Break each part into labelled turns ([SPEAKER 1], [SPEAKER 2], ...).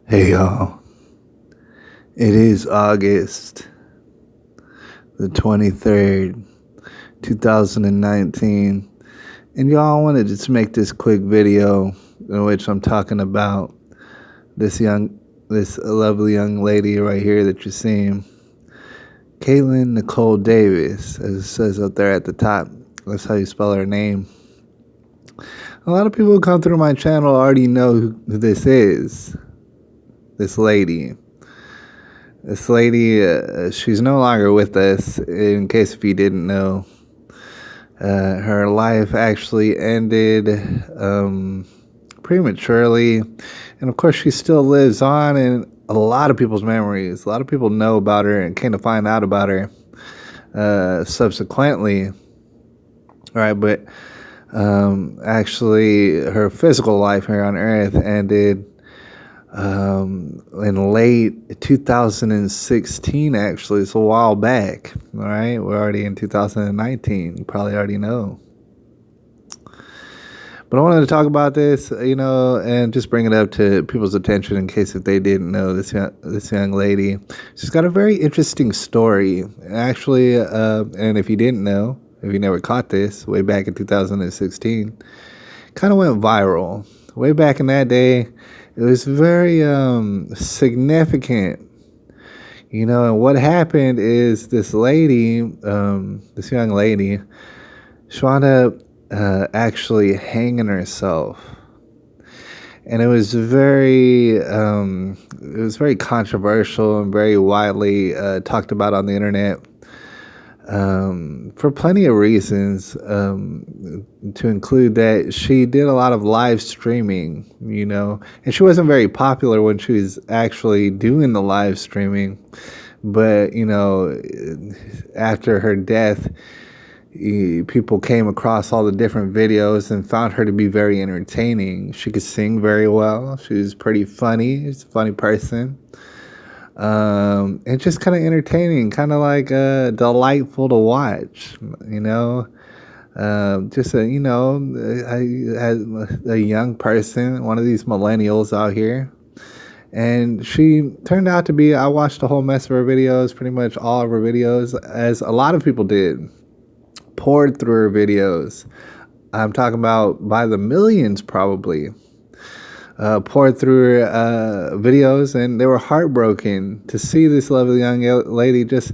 [SPEAKER 1] Hey y'all, it is August the 23rd, 2019, and y'all, I wanted to just make this quick video in which I'm talking about this lovely young lady right here that you're seeing, Katelyn Nicole Davis, as it says up there at the top. That's how you spell her name. A lot of people who come through my channel already know who this is, this lady. This lady, she's no longer with us, in case if you didn't know. Her life actually ended prematurely. And of course, she still lives on in a lot of people's memories. A lot of people know about her and came to find out about her subsequently. All right, but actually, her physical life here on Earth ended in late 2016. Actually, it's a while back. All right, we're already in 2019. You probably already know, but I wanted to talk about this, and just bring it up to people's attention in case if they didn't know this young lady. She's got a very interesting story, actually, and if you didn't know, if you never caught this, way back in 2016, kind of went viral. Way back in that day, it was very significant, and what happened is this lady, this young lady, she wound up actually hanging herself. And it was very controversial and very widely talked about on the internet, for plenty of reasons, to include that she did a lot of live streaming, and she wasn't very popular when she was actually doing the live streaming. But, after her death, people came across all the different videos and found her to be very entertaining. She could sing very well. She was pretty funny. She's a funny person. And just kind of entertaining, kind of like delightful to watch, just a young person, one of these millennials out here. And she turned out to be, I watched a whole mess of her videos, pretty much all of her videos, as a lot of people did, poured through her videos. I'm talking about by the millions, probably. Poured through videos, and they were heartbroken to see this lovely young lady just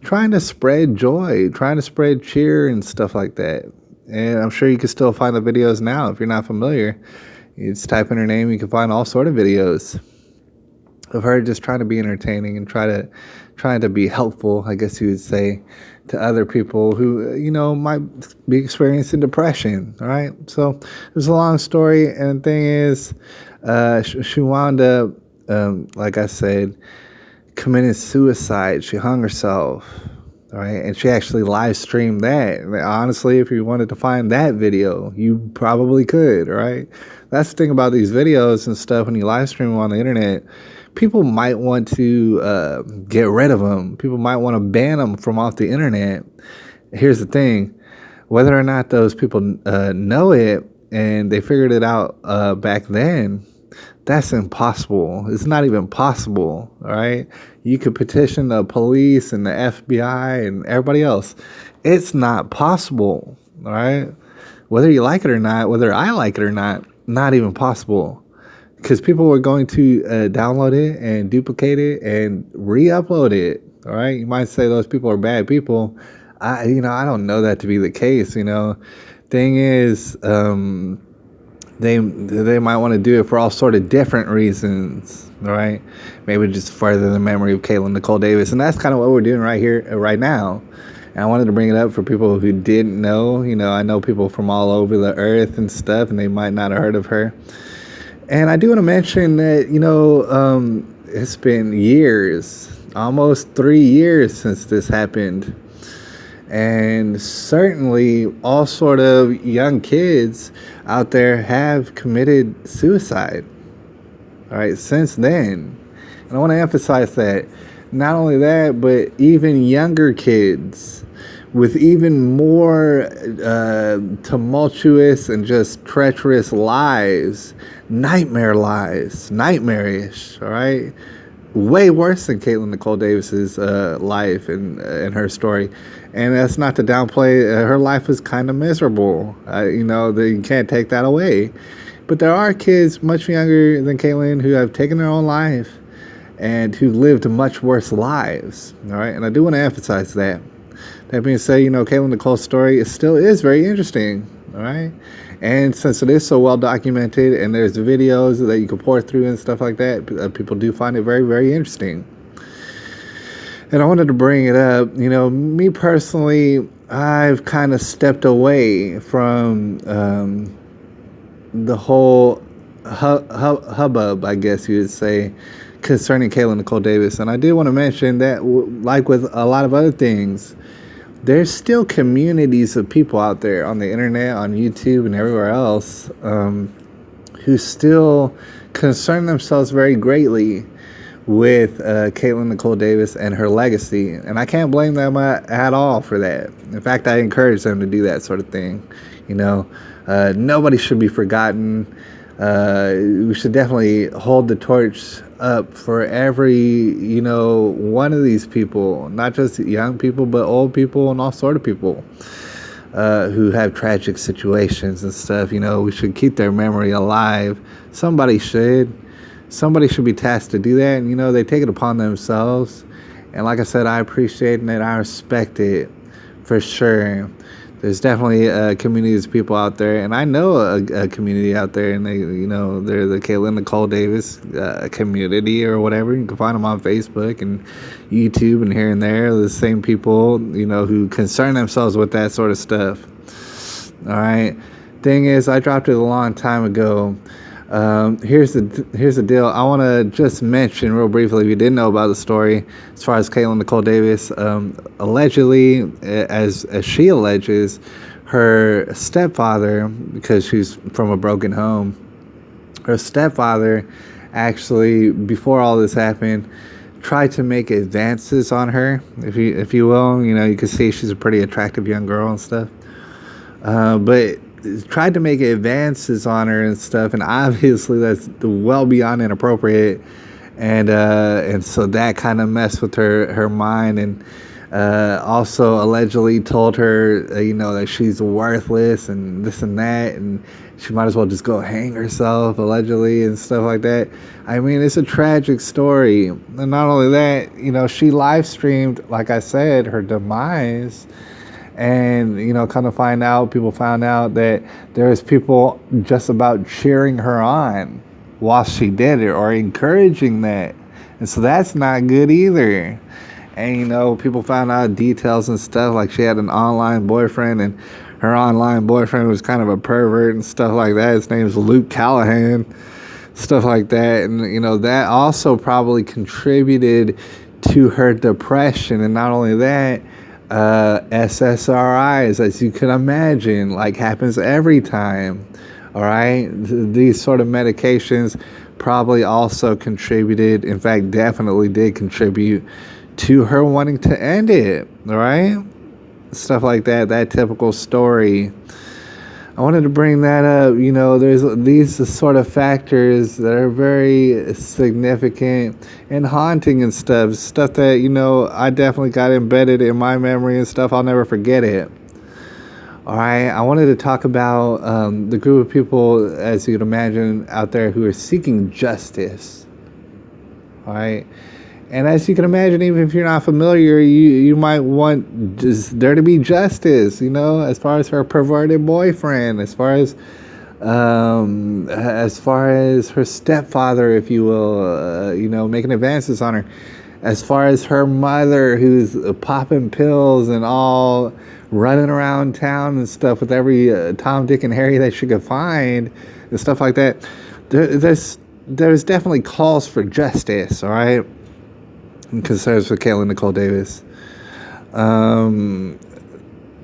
[SPEAKER 1] trying to spread joy, trying to spread cheer and stuff like that. And I'm sure you can still find the videos now. If you're not familiar, you just type in her name, you can find all sort of videos of her just trying to be entertaining and trying to be helpful, I guess you would say, to other people who, might be experiencing depression. All right. So it was a long story. And the thing is, she wound up, like I said, committing suicide. She hung herself. All right. And she actually live streamed that. Honestly, if you wanted to find that video, you probably could. All right. That's the thing about these videos and stuff. When you live stream them on the internet, people might want to get rid of them. People might want to ban them from off the internet. Here's the thing. Whether or not those people know it and they figured it out back then, that's impossible. It's not even possible, all right? You could petition the police and the FBI and everybody else. It's not possible, all right? Whether you like it or not, whether I like it or not even possible. Because people were going to download it and duplicate it and re-upload it. All right, you might say those people are bad people. I don't know that to be the case. Thing is, they might want to do it for all sort of different reasons. All right, maybe just further the memory of Katelyn Nicole Davis, and that's kind of what we're doing right here, right now. And I wanted to bring it up for people who didn't know. I know people from all over the earth and stuff, and they might not have heard of her. And I do want to mention that, it's been years, almost 3 years since this happened. And certainly all sort of young kids out there have committed suicide. All right, since then. And I want to emphasize that. Not only that, but even younger kids. with even more tumultuous and just treacherous lies, nightmarish, all right? Way worse than Caitlyn Nicole Davis's life and her story. And that's not to downplay, her life was kind of miserable. You can't take that away. But there are kids much younger than Caitlyn who have taken their own life and who lived much worse lives, all right? And I do want to emphasize that. That being said, Caitlyn Nicole's story still is very interesting, all right? And since it is so well documented and there's videos that you can pour through and stuff like that, people do find it very, very interesting. And I wanted to bring it up. Me personally, I've kind of stepped away from the whole hubbub, I guess you would say, concerning Kayla Nicole Davis. And I did want to mention that, like with a lot of other things, there's still communities of people out there on the internet, on YouTube, and everywhere else who still concern themselves very greatly with Katelyn Nicole Davis and her legacy. And I can't blame them at all for that. In fact, I encourage them to do that sort of thing. Nobody should be forgotten. We should definitely hold the torch up for every, one of these people, not just young people, but old people and all sort of people who have tragic situations and stuff. We should keep their memory alive. Somebody should be tasked to do that. And, they take it upon themselves. And like I said, I appreciate it. I respect it for sure. There's definitely communities of people out there, and I know a community out there, and they're the Kayla Nicole Davis community or whatever. You can find them on Facebook and YouTube and here and there. The same people, who concern themselves with that sort of stuff. All right. Thing is, I dropped it a long time ago. Here's the deal. I want to just mention real briefly, if you didn't know about the story, as far as Kayla Nicole Davis, allegedly, as she alleges, her stepfather, because she's from a broken home, her stepfather actually, before all this happened, tried to make advances on her, if you will. You can see she's a pretty attractive young girl and stuff. But tried to make advances on her and stuff, and obviously that's well beyond inappropriate, and so that kind of messed with her mind, and also allegedly told her that she's worthless and this and that, and she might as well just go hang herself, allegedly, and stuff like that. I mean, it's a tragic story. And not only that, she live streamed, like I said, her demise. And, people found out that there was people just about cheering her on while she did it, or encouraging that. And so that's not good either. And, people found out details and stuff, like she had an online boyfriend, and her online boyfriend was kind of a pervert and stuff like that. His name is Luke Callahan, stuff like that. And, that also probably contributed to her depression. And not only that, SSRIs, as you can imagine, like happens every time. All right, these sort of medications probably also contributed, in fact definitely did contribute to her wanting to end it. All right, stuff like that typical story. I wanted to bring that up. There's these sort of factors that are very significant and haunting and stuff that, I definitely got embedded in my memory and stuff. I'll never forget it. All right. I wanted to talk about the group of people, as you can imagine, out there who are seeking justice. All right. And as you can imagine, even if you're not familiar, you might want just there to be justice, as far as her perverted boyfriend, as far as her stepfather, if you will, making advances on her, as far as her mother, who's popping pills and all running around town and stuff with every Tom, Dick, and Harry that she could find and stuff like that. There's definitely calls for justice, all right? And concerns for Kayla Nicole Davis.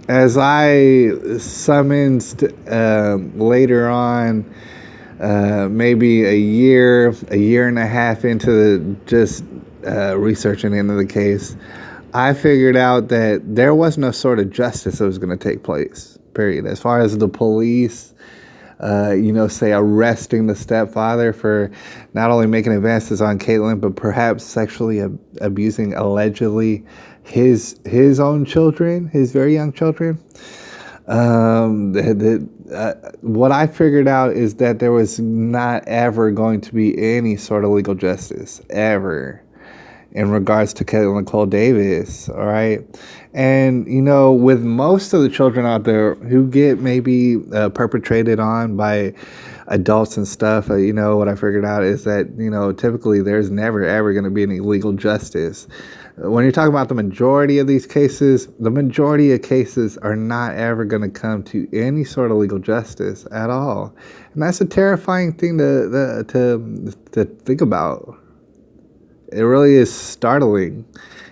[SPEAKER 1] As I summoned later on, maybe a year and a half into just researching into the case, I figured out that there was no sort of justice that was going to take place, period. As far as the police, say arresting the stepfather for not only making advances on Katelyn, but perhaps sexually abusing allegedly his own children, his very young children. What I figured out is that there was not ever going to be any sort of legal justice ever in regards to Katelyn Nicole Davis, all right? And, with most of the children out there who get maybe perpetrated on by adults and stuff, what I figured out is that, typically there's never, ever going to be any legal justice. When you're talking about the majority of these cases, the majority of cases are not ever going to come to any sort of legal justice at all. And that's a terrifying thing to think about. It really is startling,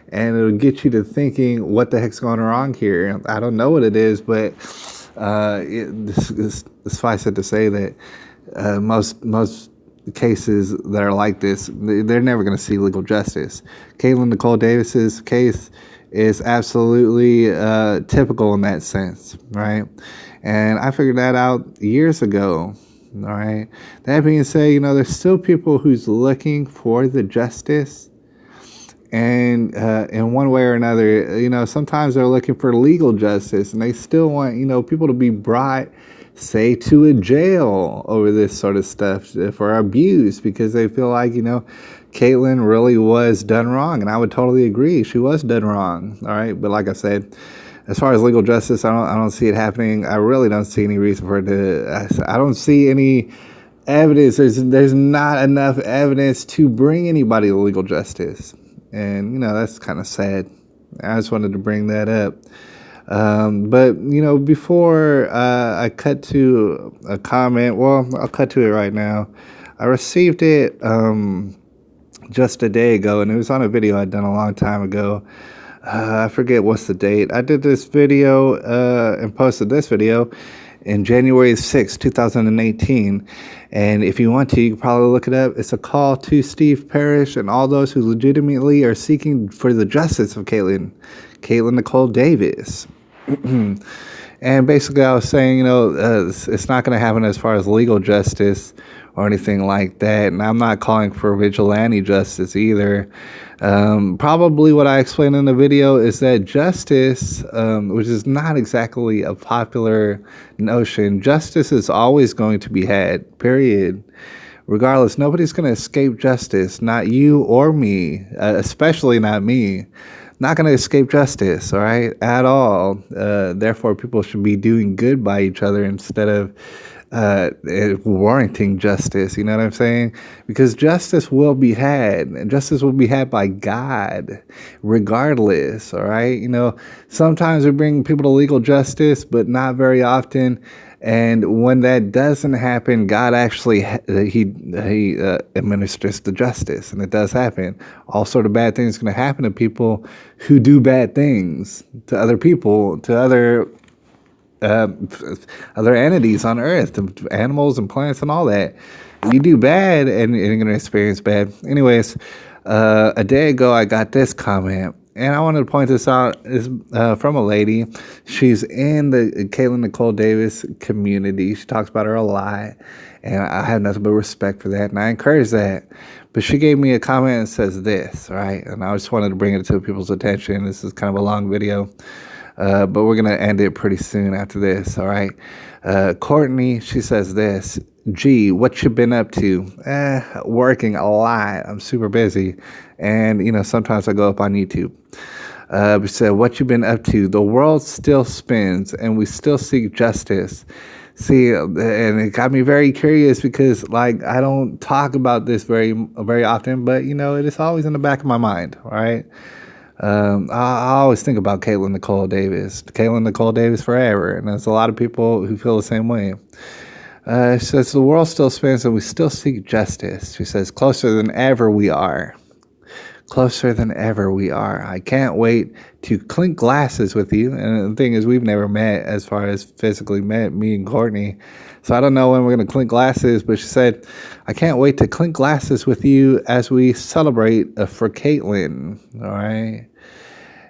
[SPEAKER 1] and it'll get you to thinking, what the heck's going wrong here? I don't know what it is, but suffice it to say that most cases that are like this, they're never going to see legal justice. Katelyn Nicole Davis's case is absolutely typical in that sense, right? And I figured that out years ago. All right. That being said, there's still people who's looking for the justice, and in one way or another, sometimes they're looking for legal justice, and they still want, people to be brought, say, to a jail over this sort of stuff for abuse, because they feel like, Katelyn really was done wrong, and I would totally agree. She was done wrong. All right. But like I said, as far as legal justice, I don't see it happening. I really don't see any reason for it to. I don't see any evidence. There's not enough evidence to bring anybody to legal justice, and that's kind of sad. I just wanted to bring that up. But before I cut to a comment, well, I'll cut to it right now. I received it just a day ago, and it was on a video I'd done a long time ago. I forget what's the date. I did this video and posted this video in January 6, 2018. And if you want to, you can probably look it up. It's a call to Steve Parrish and all those who legitimately are seeking for the justice of Katelyn Nicole Davis. And basically I was saying, it's not going to happen as far as legal justice or anything like that. And I'm not calling for vigilante justice either. Probably what I explained in the video is that justice, which is not exactly a popular notion, justice is always going to be had, period. Regardless, nobody's going to escape justice, not you or me, especially not me. Not going to escape justice, all right, at all. Therefore, people should be doing good by each other instead of warranting justice. You know what I'm saying? Because justice will be had, and justice will be had by God, regardless. All right. Sometimes we bring people to legal justice, but not very often. And when that doesn't happen, God actually he administers the justice, and it does happen. All sort of bad things are going to happen to people who do bad things to other people, to other entities on earth, to animals and plants and all that. You do bad, and you're going to experience bad. Anyways, a day ago, I got this comment. And I wanted to point this out. Is from a lady. She's in the Katelyn Nicole Davis community. She talks about her a lot. And I have nothing but respect for that. And I encourage that. But she gave me a comment and says this, right? And I just wanted to bring it to people's attention. This is kind of a long video. But we're going to end it pretty soon after this, all right? Courtney, she says this. Gee, what you been up to? Working a lot. I'm super busy. And, sometimes I go up on YouTube. She said, what you been up to? The world still spins, and we still seek justice. See, and it got me very curious because, I don't talk about this very, very often, but, it is always in the back of my mind, right? I always think about Katelyn Nicole Davis forever, and there's a lot of people who feel the same way. She says, the world still spins and we still seek justice. She says, closer than ever we are. Closer than ever we are. I can't wait to clink glasses with you. And the thing is, we've never met as far as physically met, me and Courtney. So I don't know when we're going to clink glasses, but she said, I can't wait to clink glasses with you as we celebrate for Katelyn. All right.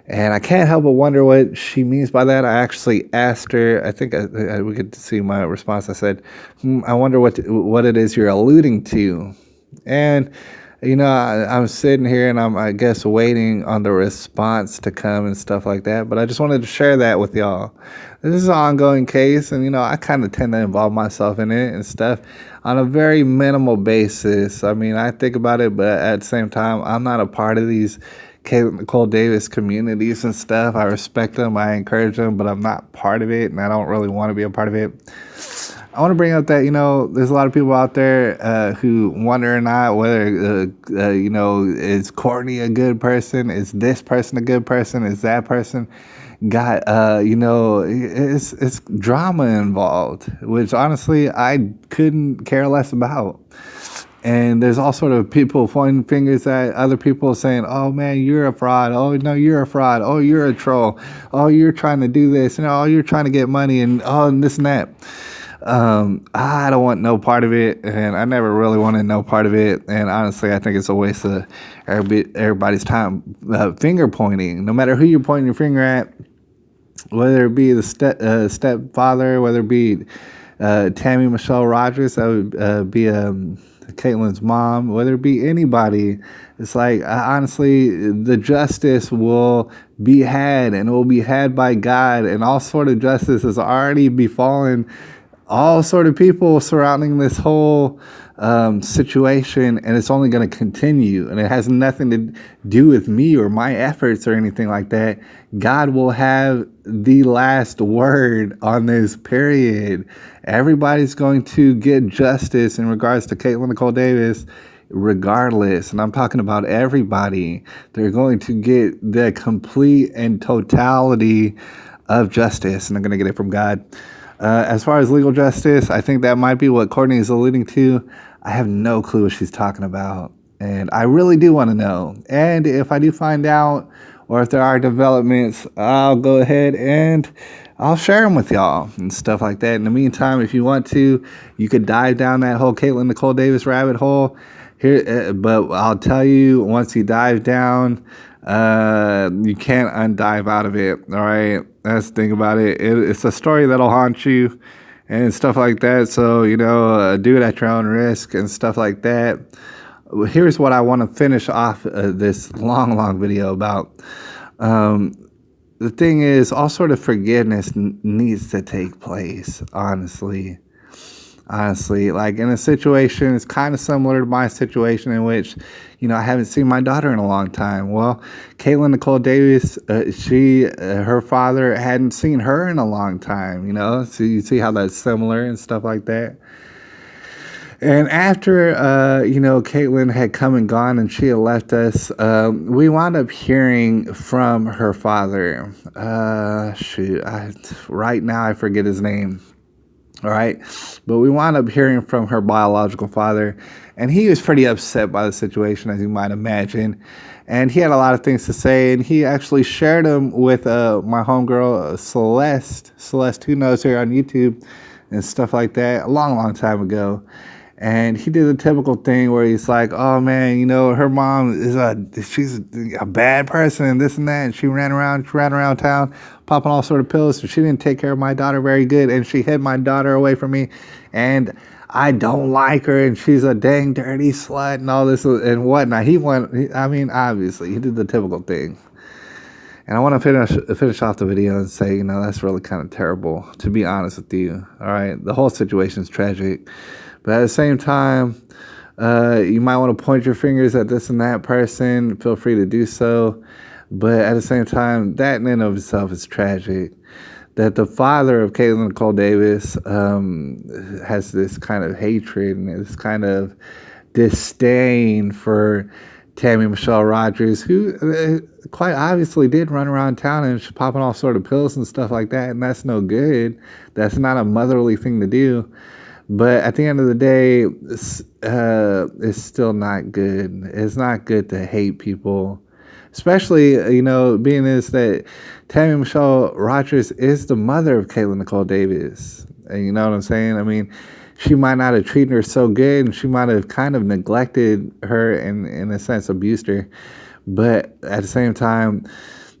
[SPEAKER 1] And I can't help but wonder what she means by that. I actually asked her. I think we could see my response. I said, I wonder what it is you're alluding to. And I'm sitting here and I guess, waiting on the response to come and stuff like that. But I just wanted to share that with y'all. This is an ongoing case, and I kind of tend to involve myself in it and stuff on a very minimal basis. I mean, I think about it, but at the same time, I'm not a part of these Nicole Davis communities and stuff. I respect them, I encourage them, but I'm not part of it, and I don't really want to be a part of it. I want to bring up that there's a lot of people out there who wonder or not whether is Courtney a good person? Is this person a good person? Is that person got it's drama involved, which honestly I couldn't care less about. And there's all sort of people pointing fingers at other people saying, oh man, you're a fraud. Oh no, you're a fraud. Oh, you're a troll. Oh, you're trying to do this. Oh, you're trying to get money and this and that. I don't want no part of it, and I never really wanted no part of it. And honestly, I think it's a waste of everybody's time finger pointing. No matter who you're pointing your finger at, whether it be the stepfather, whether it be Tammy Michelle Rogers, that would be Katelyn's mom, whether it be anybody. It's like, honestly, the justice will be had, and it will be had by God, and all sort of justice has already befallen all sort of people surrounding this whole situation, and it's only going to continue, and it has nothing to do with me or my efforts or anything like that. God will have the last word on this, period. Everybody's going to get justice in regards to Katelyn Nicole Davis regardless, and I'm talking about everybody. They're going to get the complete and totality of justice, and they're going to get it from God. As far as legal justice, I think that might be what Courtney is alluding to. I have no clue what she's talking about, and I really do want to know. And if I do find out, or if there are developments, I'll go ahead and I'll share them with y'all and stuff like that. In the meantime, if you want to, you could dive down that whole Katelyn Nicole Davis rabbit hole here. But I'll tell you, once you dive down, you can't undive out of it. All right, that's the thing about it. It's a story that'll haunt you and stuff like that. So do it at your own risk and stuff like that. Here's what I want to finish off this long video about. The thing is, all sort of forgiveness needs to take place, honestly, like in a situation, it's kind of similar to my situation in which, I haven't seen my daughter in a long time. Well, Katelyn Nicole Davis, her father hadn't seen her in a long time, so you see how that's similar and stuff like that. And after, Katelyn had come and gone and she had left us, we wound up hearing from her father. Right now I forget his name. All right. But we wound up hearing from her biological father, and he was pretty upset by the situation, as you might imagine. And he had a lot of things to say, and he actually shared them with my homegirl, Celeste, who knows her on YouTube and stuff like that, a long time ago. And he did the typical thing where he's like, oh man, her mom she's a bad person and this and that, and she ran around town popping all sort of pills, and she didn't take care of my daughter very good, and she hid my daughter away from me, and I don't like her, and she's a dang dirty slut and all this and whatnot. Obviously he did the typical thing. And I want to finish off the video and say, that's really kind of terrible, to be honest with you. All right, the whole situation is tragic. But at the same time, you might want to point your fingers at this and that person. Feel free to do so. But at the same time, that in and of itself is tragic. That the father of Katelyn Nicole Davis has this kind of hatred and this kind of disdain for Tammy Michelle Rogers, who quite obviously did run around town and popping all sort of pills and stuff like that. And that's no good. That's not a motherly thing to do. But at the end of the day, it's still not good. It's not good to hate people, especially, being is that Tammy Michelle Rogers is the mother of Katelyn Nicole Davis. And you know what I'm saying? I mean, she might not have treated her so good, and she might have kind of neglected her and, in a sense, abused her. But at the same time,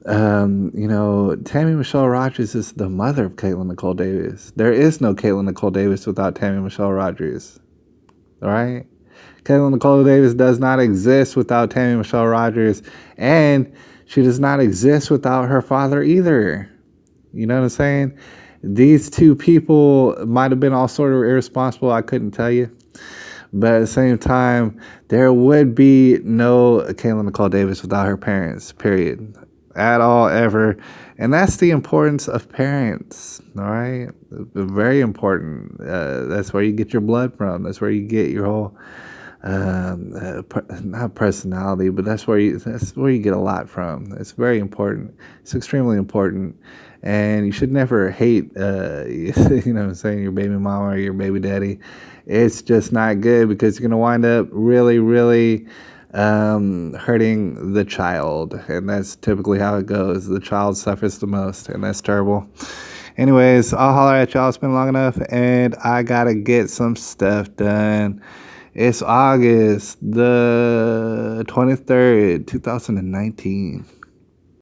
[SPEAKER 1] Tammy Michelle Rogers is the mother of Katelyn Nicole Davis. There is no Katelyn Nicole Davis without Tammy Michelle Rogers. All right? Katelyn Nicole Davis does not exist without Tammy Michelle Rogers, and she does not exist without her father either. You know what I'm saying? These two people might have been all sort of irresponsible. I couldn't tell you. But at the same time, there would be no Katelyn Nicole Davis without her parents, period. At all, ever. And that's the importance of parents, all right? Very important. That's where you get your blood from. That's where you get your whole, not personality, but that's where you get a lot from. It's very important. It's extremely important. And you should never hate, you know what I'm saying, your baby mama or your baby daddy. It's just not good because you're going to wind up really, really hurting the child. And that's typically how it goes. The child suffers the most, and that's terrible. Anyways, I'll holler at y'all. It's been long enough, and I got to get some stuff done. It's August the 23rd, 2019.